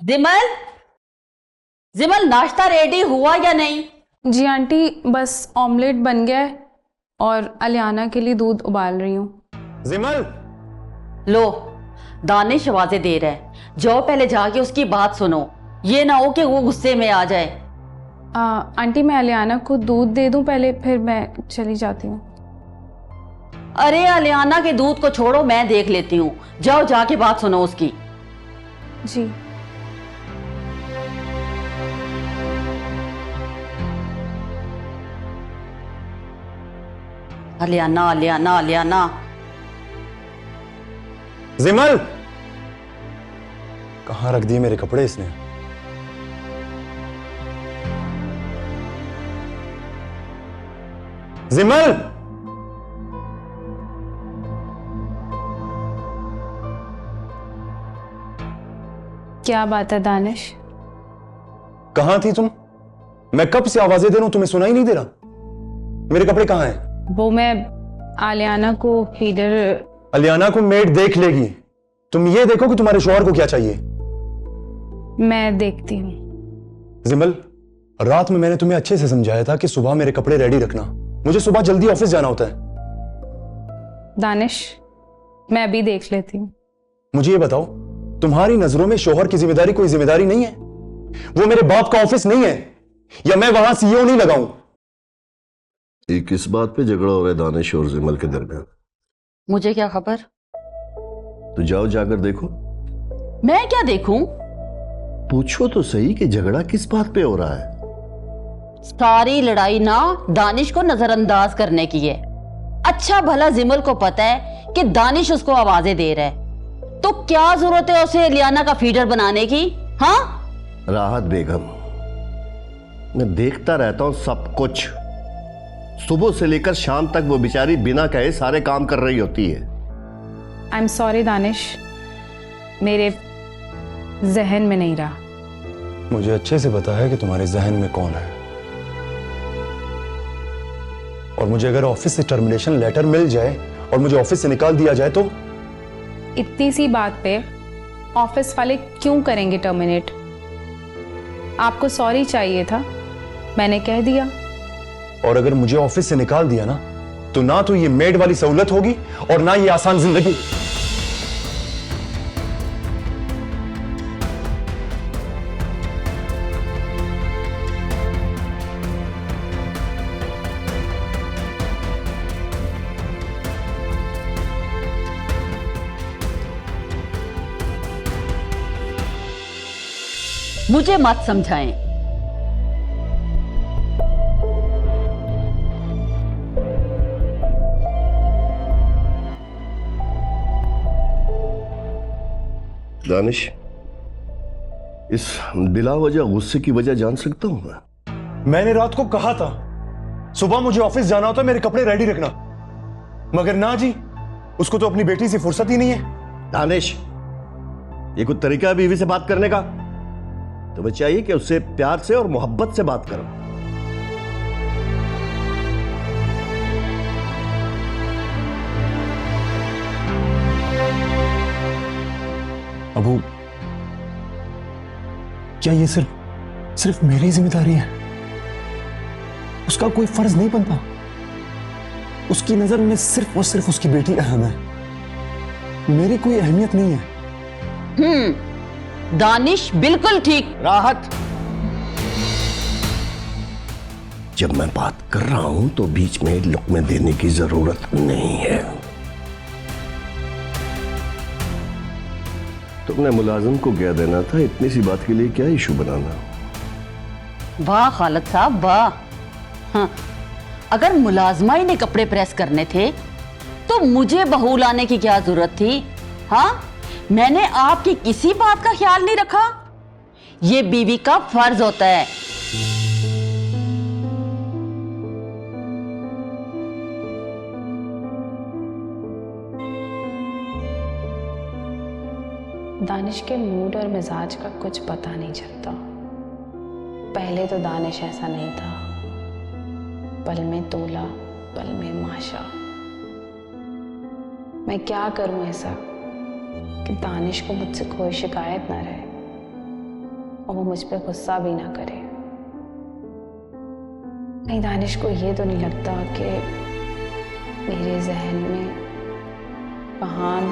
जिमल, जिमल नाश्ता रेडी हुआ या नहीं? जी आंटी, बस ऑमलेट बन गया है और अलियाना के लिए दूध उबाल रही हूँ। जिमल, लो, दानिश आवाजें दे रहा है, जाओ पहले जाके उसकी बात सुनो। ये ना हो कि वो गुस्से में आ जाए। आंटी मैं अलियाना को दूध दे दूँ पहले, फिर मैं चली जाती हूँ। अरे अलियाना के दूध को छोड़ो, मैं देख लेती हूँ। जाओ जाके बात सुनो उसकी। जी। अलियाना अलियाना अलियाना। जिमल, कहां रख दिए मेरे कपड़े इसने? जिमल, क्या बात है दानिश? कहां थी तुम? मैं कब से आवाजें दे रहा हूं, तुम्हें सुना ही नहीं दे रहा। मेरे कपड़े कहां हैं? वो मैं अलियाना को फीडर। अलियाना को मेड देख लेगी, तुम ये देखो कि तुम्हारे शौहर को क्या चाहिए। मैं देखती हूँ। जिमल, रात में मैंने तुम्हें अच्छे से समझाया था कि सुबह मेरे कपड़े रेडी रखना, मुझे सुबह जल्दी ऑफिस जाना होता है। दानिश, मैं अभी देख लेती हूँ। मुझे ये बताओ, तुम्हारी नजरों में शौहर की जिम्मेदारी कोई जिम्मेदारी नहीं है? वो मेरे बाप का ऑफिस नहीं है, या मैं वहां सीईओ नहीं लगाऊं? ये किस बात पे झगड़ा हो रहा है दानिश और जिमल के दरमियान? मुझे क्या खबर? तो जाओ जाकर देखो। मैं क्या देखूं? पूछो तो सही कि झगड़ा किस बात पे हो रहा है। सारी लड़ाई ना दानिश को नजरअंदाज करने की है। अच्छा भला जिमल को पता है कि दानिश उसको आवाजें दे रहा है, तो क्या जरूरत है उसे लियाना का फीडर बनाने की? हाँ राहत बेगम, मैं देखता रहता हूं सब कुछ। सुबह से लेकर शाम तक वो बेचारी बिना कहे सारे काम कर रही होती है। आई एम सॉरी दानिश, मेरे जहन में नहीं रहा। मुझे अच्छे से पता है कि तुम्हारे जहन में कौन है, और मुझे अगर ऑफिस से टर्मिनेशन लेटर मिल जाए और मुझे ऑफिस से निकाल दिया जाए तो? इतनी सी बात पे ऑफिस वाले क्यों करेंगे टर्मिनेट? आपको सॉरी चाहिए था, मैंने कह दिया। और अगर मुझे ऑफिस से निकाल दिया ना तो ये मेड वाली सहूलत होगी और ना ये आसान जिंदगी। मुझे मत समझाएं। दानिश, इस बिला वजह गुस्से की वजह जान सकता हूं मैं? मैंने रात को कहा था सुबह मुझे ऑफिस जाना होता, मेरे कपड़े रेडी रखना, मगर ना जी, उसको तो अपनी बेटी से फुर्सत ही नहीं है। दानिश, ये कुछ तरीका है बीवी से बात करने का? तुम्हें चाहिए कि उससे प्यार से और मोहब्बत से बात करो। अबू, क्या ये सिर्फ मेरी जिम्मेदारी है? उसका कोई फर्ज नहीं बनता? उसकी नजर में सिर्फ और सिर्फ उसकी बेटी अहम है, मेरी कोई अहमियत नहीं है। दानिश बिल्कुल ठीक। राहत, जब मैं बात कर रहा हूं तो बीच में लुकमे देने की जरूरत नहीं है। तुमने मुलाजिम को क्या देना था, इतनी सी बात के लिए क्या इशू बनाना? वाह खालिद साहब वाह। हाँ, अगर मुलाजमा ही ने कपड़े प्रेस करने थे तो मुझे बहू लाने की क्या जरूरत थी? हाँ, मैंने आपकी किसी बात का ख्याल नहीं रखा। ये बीवी का फर्ज होता है। दानिश के मूड और मिजाज का कुछ पता नहीं चलता। पहले तो दानिश ऐसा नहीं था, पल में तोला पल में माशा। मैं क्या करूं ऐसा कि दानिश को मुझसे कोई शिकायत ना रहे। और वो मुझ पर गुस्सा भी ना करे। कहीं दानिश को ये तो नहीं लगता कि मेरे जहन में कहान